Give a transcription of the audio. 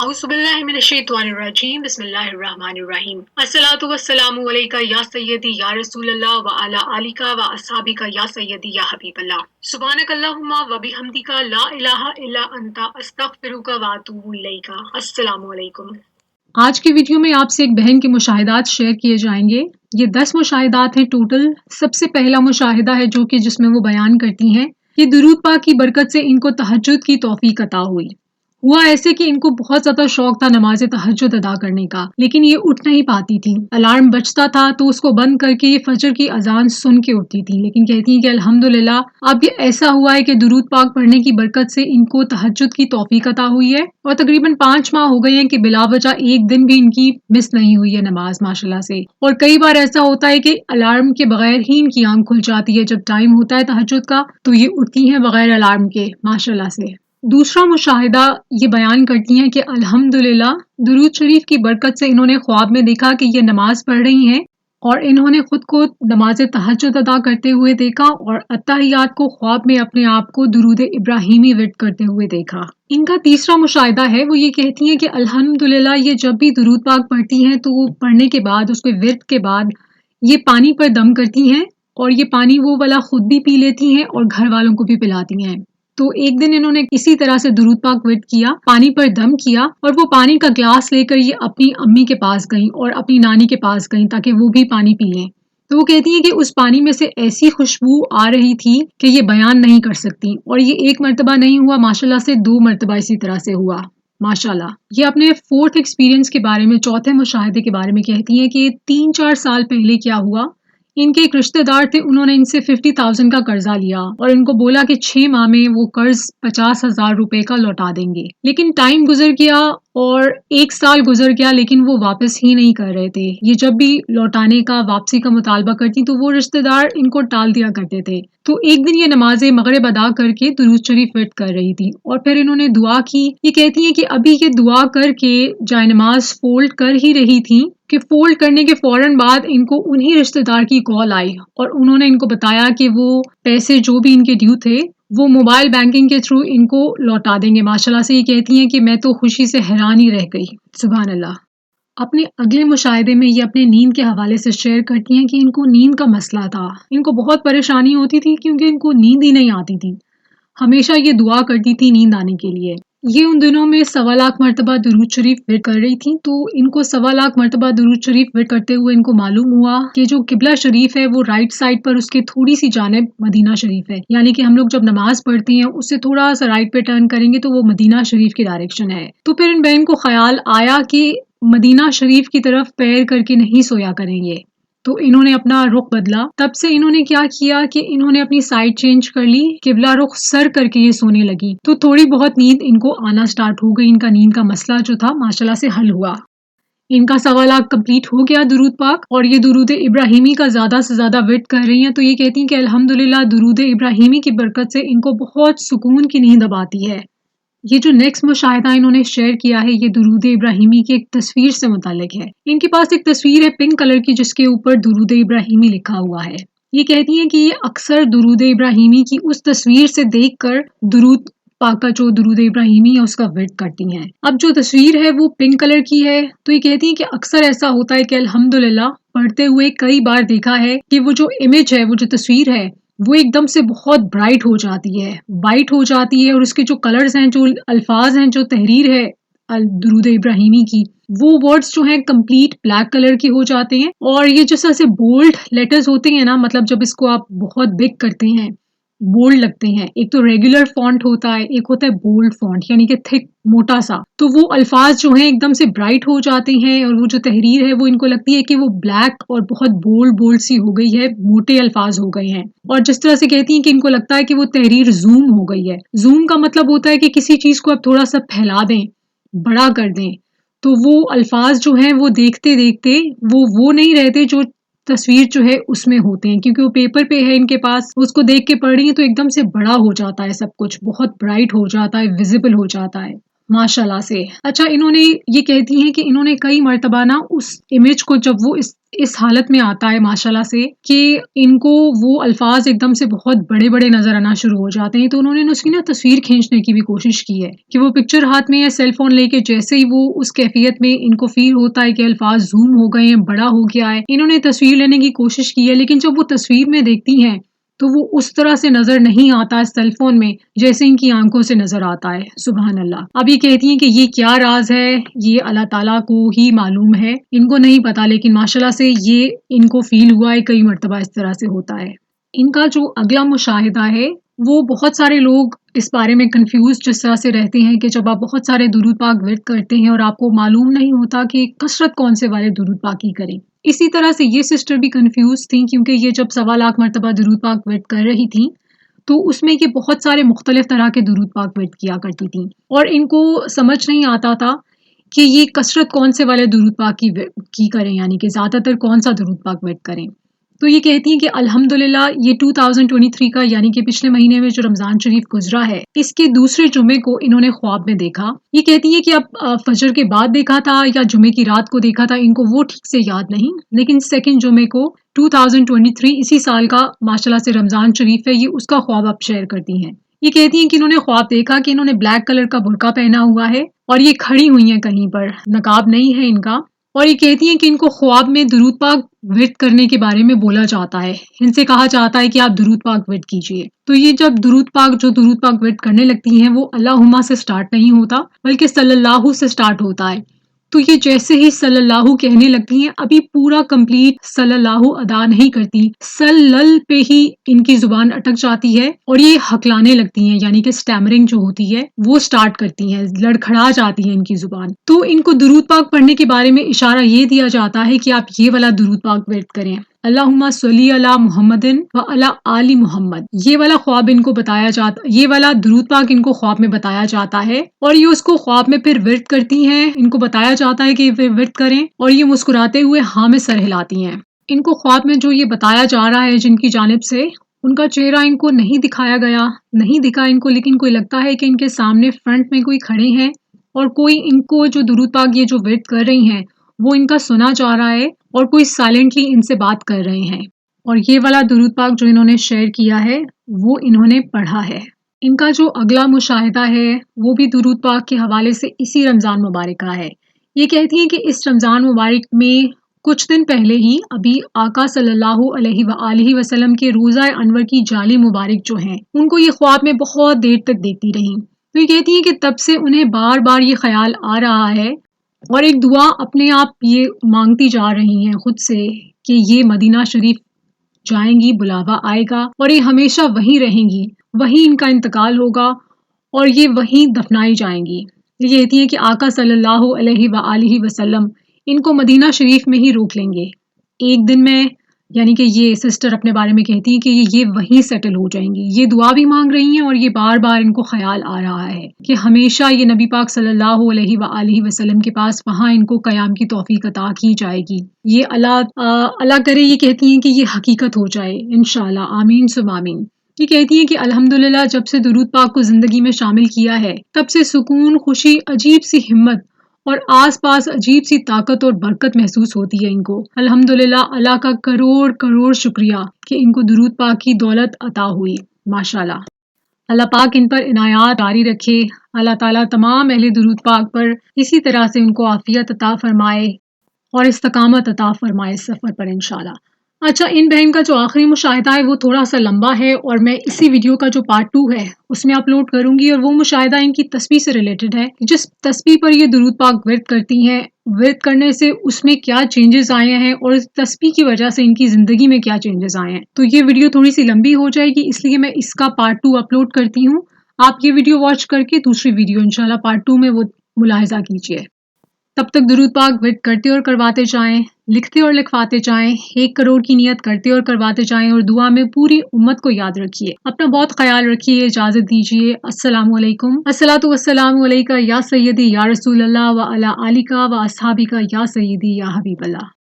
औज़ुबिल्लाहि मिनश्शैतानिर्रजीम बिस्मिल्लाहिर्रहमानिर्रहीम अस्सलातु वस्सलामु अलैका या सय्यदी या रसूलल्लाह व अला आलिका व अस्हाबिका या सय्यदी या हबीबल्लाह सुब्हानकल्लाहुम्मा व बिहम्दिका ला इलाहा इल्ला अंता अस्तगफिरुका व अतूबु इलैका। अस्सलामु अलैकुम। आज की वीडियो में आपसे एक बहन के मुशाहिदात शेयर किए जाएंगे। ये 10 मुशाहिदात हैं टोटल। सबसे पहला मुशाहिदा है जो कि जिसमें वो बयान करती हैं कि दुरूद पाक की बरकत से इनको तहज्जुद की तौफीक अता हुई। हुआ ऐसे कि इनको बहुत ज्यादा शौक था नमाज तहज्जुद अदा करने का, लेकिन ये उठ नहीं पाती थी। अलार्म बजता था तो उसको बंद करके ये फजर की अजान सुन के उठती थी, लेकिन कहती है कि अल्हम्दुलिल्लाह अब ये ऐसा हुआ है कि दुरूद पाक पढ़ने की बरकत से इनको तहज्जुद की तौफीक अता हुई है और तकरीबन 5 माह हो गए हैं कि बिला वजह एक दिन भी इनकी मिस नहीं हुई है नमाज माशाल्लाह से। और कई बार ऐसा होता है कि अलार्म के बगैर ही इनकी आंख खुल जाती है। जब टाइम होता है तहज्जुद का तो ये उठती हैं बगैर अलार्म के माशाल्लाह से। दूसरा मुशाहिदा ये बयान करती हैं कि अल्हम्दुलिल्लाह दुरूद शरीफ की बरकत से इन्होंने ख्वाब में देखा कि ये नमाज पढ़ रही हैं और इन्होंने खुद को नमाज तहज्जुद अदा करते हुए देखा और अत्तहियात को ख्वाब में अपने आप को दुरूद इब्राहिमी विर्द करते हुए देखा। इनका तीसरा मुशाहिदा है वो ये कहती हैं कि अल्हम्दुलिल्लाह ये जब भी दुरूद पाक पढ़ती हैं तो वो पढ़ने के बाद उसके विर्द के बाद ये पानी पर दम करती हैं और ये पानी वो वाला खुद भी पी लेती हैं और घर वालों को भी पिलाती हैं। तो एक दिन इन्होंने इसी तरह से दुरूद पाक विर्द किया, पानी पर दम किया और वो पानी का ग्लास लेकर ये अपनी अम्मी के पास गईं और अपनी नानी के पास गईं ताकि वो भी पानी पी लें। तो वो कहती हैं कि उस पानी में से ऐसी खुशबू आ रही थी कि ये बयान नहीं कर सकती। और ये एक मर्तबा नहीं हुआ, माशाल्लाह से 2 मर्तबा इसी तरह से हुआ माशाल्लाह। ये अपने 4th एक्सपीरियंस के बारे में, चौथे मुशाहिदे के बारे में कहती हैं कि 3-4 साल पहले क्या हुआ। इनके एक रिश्तेदार थे, उन्होंने इनसे 50,000 का कर्जा लिया और इनको बोला कि 6 माह में वो कर्ज 50,000 रुपए का लौटा देंगे। लेकिन टाइम गुजर गया और 1 साल गुजर गया लेकिन वो वापस ही नहीं कर रहे थे। ये जब भी लौटाने का, वापसी का मुतालबा करती तो वो रिश्तेदार इनको टाल दिया करते थे। तो एक दिन ये नमाज मगरिब अदा करके दुरूद शरीफ विर्द कर रही थी और फिर इन्होंने दुआ की। ये कहती हैं कि अभी ये दुआ करके जाए नमाज फोल्ड कर ही रही थी कि फोल्ड करने के फौरन बाद इनको उन्हीं रिश्तेदार की कॉल आई और उन्होंने इनको बताया कि वो पैसे जो भी इनके ड्यू थे वो मोबाइल बैंकिंग के थ्रू इनको लौटा देंगे। माशाल्लाह से ये कहती हैं कि मैं तो खुशी से हैरान ही रह गई। सुभान अल्लाह। अपने अगले मुशाहिदे में ये अपने नींद के हवाले से शेयर करती हैं कि इनको नींद का मसला था। इनको बहुत परेशानी होती थी क्योंकि इनको नींद ही नहीं आती थी। हमेशा ये दुआ करती थी नींद आने के लिए। ये उन दिनों में 1.25 लाख मरतबा दुरूद शरीफ विर्द कर रही थी। तो इनको 1.25 लाख मरतबा दुरूद शरीफ विर्द करते हुए इनको मालूम हुआ कि जो किबला शरीफ है वो राइट साइड पर उसके थोड़ी सी जानिब मदीना शरीफ है। यानी कि हम लोग जब नमाज पढ़ते हैं उससे थोड़ा सा राइट पे टर्न करेंगे तो वो मदीना शरीफ की डायरेक्शन है। तो फिर इन बहन को ख्याल आया कि मदीना शरीफ की तरफ पैर करके नहीं सोया करेंगे। तो इन्होंने अपना रुख बदला। तब से इन्होंने क्या किया कि इन्होंने अपनी साइड चेंज कर ली, किबला रुख सर करके ये सोने लगी। तो थोड़ी बहुत नींद इनको आना स्टार्ट हो गई। इनका नींद का मसला जो था माशाल्लाह से हल हुआ। इनका 1.25 लाख कंप्लीट हो गया दुरूद पाक और ये दुरूद इब्राहिमी का ज्यादा से ज्यादा विर्द कर रही हैं। तो ये कहती हैं कि अल्हम्दुलिल्लाह दुरूद इब्राहिमी की बरकत से इनको बहुत सुकून की नींद अब आती है। ये जो नेक्स्ट मुशाहिदा इन्होंने शेयर किया है ये दुरूद इब्राहिमी की एक तस्वीर से मुताल्लिक है। इनके पास एक तस्वीर है पिंक कलर की जिसके ऊपर दुरूद इब्राहिमी लिखा हुआ है। ये कहती हैं कि ये अक्सर दुरूद इब्राहिमी की उस तस्वीर से देखकर दुरूद पाक का जो दुरूद इब्राहिमी है उसका विर्द करती हैं। अब जो तस्वीर है वो पिंक कलर की है। तो ये कहती हैं कि अक्सर ऐसा होता है कि अल्हम्दुलिल्लाह पढ़ते हुए कई बार देखा है कि वो जो इमेज है, वो जो तस्वीर है वो एकदम से बहुत ब्राइट हो जाती है, वाइट हो जाती है और उसके जो कलर्स हैं, जो अल्फाज हैं, जो तहरीर है दुरूद इब्राहिमी की, वो वर्ड्स जो हैं कंप्लीट ब्लैक कलर के हो जाते हैं। और ये जैसे से बोल्ड लेटर्स होते हैं ना, मतलब जब इसको आप बहुत बिग करते हैं बोल्ड लगते हैं। एक तो रेगुलर फॉन्ट होता है, एक होता है बोल्ड फॉन्ट यानी कि थिक मोटा सा। तो वो अल्फाज जो हैं एकदम से ब्राइट हो जाते हैं और वो जो तहरीर है वो इनको लगती है कि वो ब्लैक और बहुत बोल्ड बोल्ड सी हो गई है, मोटे अल्फाज हो गए हैं। और जिस तरह से कहती हैं कि इनको लगता है कि वो तहरीर जूम हो गई है। जूम का मतलब होता है कि किसी चीज को आप थोड़ा सा फैला दें, बड़ा कर दें, तो वो अल्फाज जो हैं वो देखते देखते वो नहीं रहते जो तस्वीर जो है उसमें होते हैं, क्योंकि वो पेपर पे है इनके पास, उसको देख के पढ़ रही है तो एकदम से बड़ा हो जाता है सब कुछ, बहुत ब्राइट हो जाता है, विजिबल हो जाता है। माशाल्लाह से। अच्छा, इन्होंने ये कहती हैं कि इन्होंने कई मर्तबा ना उस इमेज को जब वो इस हालत में आता है माशाल्लाह से कि इनको वो अल्फाज एकदम से बहुत बड़े-बड़े नज़र आना शुरू हो जाते हैं, तो उन्होंने उसकी ना तस्वीर खींचने की भी कोशिश की है कि वो पिक्चर हाथ में या सेल फ़ोन लेके जैसे ही वो उस कैफ़ियत में इनको फ़ील होता है कि अल्फाज ज़ूम हो गए हैं, बड़ा हो गया है, इन्होंने तस्वीर लेने की कोशिश की है, लेकिन जब वो तस्वीर में देखती हैं तो वो उस तरह से नजर नहीं आता है सेल फोन में जैसे इनकी आंखों से नजर आता है। सुभान अल्लाह। अब ये कहती हैं कि ये क्या राज है, ये अल्लाह ताला को ही मालूम है, इनको नहीं पता, लेकिन माशाल्लाह से ये इनको फील हुआ है, कई मर्तबा इस तरह से होता है। इनका जो अगला मुशाहिदा है वो बहुत सारे लोग इस बारे में कंफ्यूज जिस तरह से रहते हैं कि जब आप बहुत सारे दुरूद पाक विर्द करते हैं और आपको मालूम नहीं होता कि कसरत कौन से वाले दुरूद पाक की करें। इसी तरह से ये सिस्टर भी कंफ्यूज थी क्योंकि ये जब 1.25 लाख मरतबा दुरूद पाक विर्द कर रही थी तो उसमें ये बहुत सारे मुख्तलिफ तरह के दुरूद पाक विर्द किया करती थी और इनको समझ नहीं आता था कि ये कसरत कौन से वाले दुरूद पाक की करें, यानी कि ज़्यादातर कौन सा दुरूद पाक विर्द करें। तो ये कहती हैं कि अल्हम्दुलिल्लाह ये 2023 का यानी कि पिछले महीने में जो रमज़ान शरीफ गुजरा है इसके दूसरे जुमे को इन्होंने ख्वाब में देखा। ये कहती हैं कि अब फजर के बाद देखा था या जुमे की रात को देखा था, इनको वो ठीक से याद नहीं, लेकिन सेकंड जुमे को 2023 इसी साल का माशाल्लाह से रमज़ान शरीफ है, ये उसका ख्वाब आप शेयर करती हैं। ये कहती हैं कि इन्होंने ख्वाब देखा कि इन्होंने ब्लैक कलर का बुर्का पहना हुआ है और ये खड़ी हुई हैं कहीं पर, नकाब नहीं है इनका, और ये कहती हैं कि इनको ख्वाब में दुरूद पाक विर्द करने के बारे में बोला जाता है, इनसे कहा जाता है कि आप दुरूद पाक विर्द कीजिए। तो ये जब दुरूद पाक विर्द करने लगती हैं वो अल्लाहुम्मा से स्टार्ट नहीं होता बल्कि सल्लल्लाहु से स्टार्ट होता है। तो ये जैसे ही सल्लल्लाहु कहने लगती हैं अभी पूरा कंप्लीट सल्लल्लाहु अदा नहीं करती, सल्लल पे ही इनकी जुबान अटक जाती है और ये हकलाने लगती हैं, यानी कि स्टैमरिंग जो होती है वो स्टार्ट करती हैं, लड़खड़ा जाती है इनकी जुबान। तो इनको दुरूद पाक पढ़ने के बारे में इशारा ये दिया जाता है कि आप ये वाला दुरूद पाक विर्द करें, अल्लाहुम्मा सल्ली अला मुहम्मदिन व अला आली मुहम्मद। ये वाला ख्वाब इनको बताया जाता, ये वाला दुरूद पाक इनको ख्वाब में बताया जाता है और ये उसको ख्वाब में फिर विर्द करती हैं। इनको बताया जाता है कि वे विर्द करें और ये मुस्कुराते हुए हाँ में सर हिलाती हैं। इनको ख्वाब में जो ये बताया जा रहा है जिनकी जानिब से, उनका चेहरा इनको नहीं दिखाया गया, नहीं दिखा इनको, लेकिन कोई लगता है कि इनके सामने फ्रंट में कोई खड़े हैं और कोई इनको जो दुरूद पाक ये जो विर्द कर रही हैं वो इनका सुना जा रहा है और कोई साइलेंटली इनसे बात कर रहे हैं। और ये वाला दुरूद पाक जो इन्होंने शेयर किया है वो इन्होंने पढ़ा है। इनका जो अगला मुशाहिदा है वो भी दुरूद पाक के हवाले से इसी रमज़ान मुबारक का है। ये कहती हैं कि इस रमज़ान मुबारक में कुछ दिन पहले ही अभी आका सल्लल्लाहु अलैहि वसल्लम के रोज़ा अनवर की जाली मुबारक जो हैं उनको ये ख्वाब में बहुत देर तक देखती रही। तो ये कहती हैं कि तब से उन्हें बार बार ये ख्याल आ रहा है और एक दुआ अपने आप ये मांगती जा रही हैं खुद से कि ये मदीना शरीफ जाएंगी, बुलावा आएगा और ये हमेशा वहीं रहेंगी, वहीं इनका इंतकाल होगा और ये वहीं दफनाई जाएंगी। ये कहती हैं कि आका सल्लल्लाहु अलैहि वसल्लम इनको मदीना शरीफ में ही रोक लेंगे एक दिन में, यानी कि ये सिस्टर अपने बारे में कहती हैं कि ये वहीं सेटल हो जाएंगी। ये दुआ भी मांग रही हैं और ये बार बार इनको ख्याल आ रहा है कि हमेशा ये नबी पाक सल्लल्लाहु अलैहि वसल्लम के पास वहाँ इनको क़याम की तौफीक अता की जाएगी। ये अल्लाह करे, ये कहती हैं कि ये हकीकत हो जाए इंशाअल्लाह, आमीन सुम आमीन। ये कहती हैं कि अल्हम्दुलिल्लाह जब से दुरूद पाक को जिंदगी में शामिल किया है तब से सुकून, खुशी, अजीब सी हिम्मत और आसपास अजीब सी ताकत और बरकत महसूस होती है इनको। अल्हम्दुलिल्लाह, अल्लाह का करोड़ करोड़ शुक्रिया कि इनको दुरूद पाक की दौलत अता हुई। माशाल्लाह, अल्लाह पाक इन पर इनायात जारी रखे। अल्लाह ताला तमाम अहले दुरूद पाक पर इसी तरह से उनको आफियत अता फरमाए और इस्तकामत अता फरमाए सफ़र पर इंशाल्लाह। अच्छा, इन बहन का जो आखिरी मुशाहिदा है वो थोड़ा सा लंबा है और मैं इसी वीडियो का जो पार्ट 2 है उसमें अपलोड करूंगी और वो मुशाहिदा इनकी तस्बीह से रिलेटेड है। जिस तस्बीह पर ये दुरूद पाक विर्द करती हैं, विर्द करने से उसमें क्या चेंजेस आए हैं और इस तस्बीह की वजह से इनकी ज़िंदगी में क्या चेंजेस आए हैं। तो ये वीडियो थोड़ी सी लंबी हो जाएगी, इसलिए मैं इसका पार्ट 2 अपलोड करती हूँ। आप ये वीडियो वॉच करके दूसरी वीडियो इंशाल्लाह पार्ट 2 में वो मुलाहिजा कीजिए। तब तक दुरूद पाक विर्द करते और करवाते जाएं, लिखते और लिखवाते जाएं, 1 करोड़ की नियत करते और करवाते जाएं और दुआ में पूरी उम्मत को याद रखिए। अपना बहुत ख्याल रखिए, इजाज़त दीजिए। अस्सलामु अलैकुम। अस्सलातु वस्सलामु अलैका या सय्यदी या रसूल अल्लाह व अला आलिका व अस्हाबिका या सय्यदी या हबीब अल्लाह।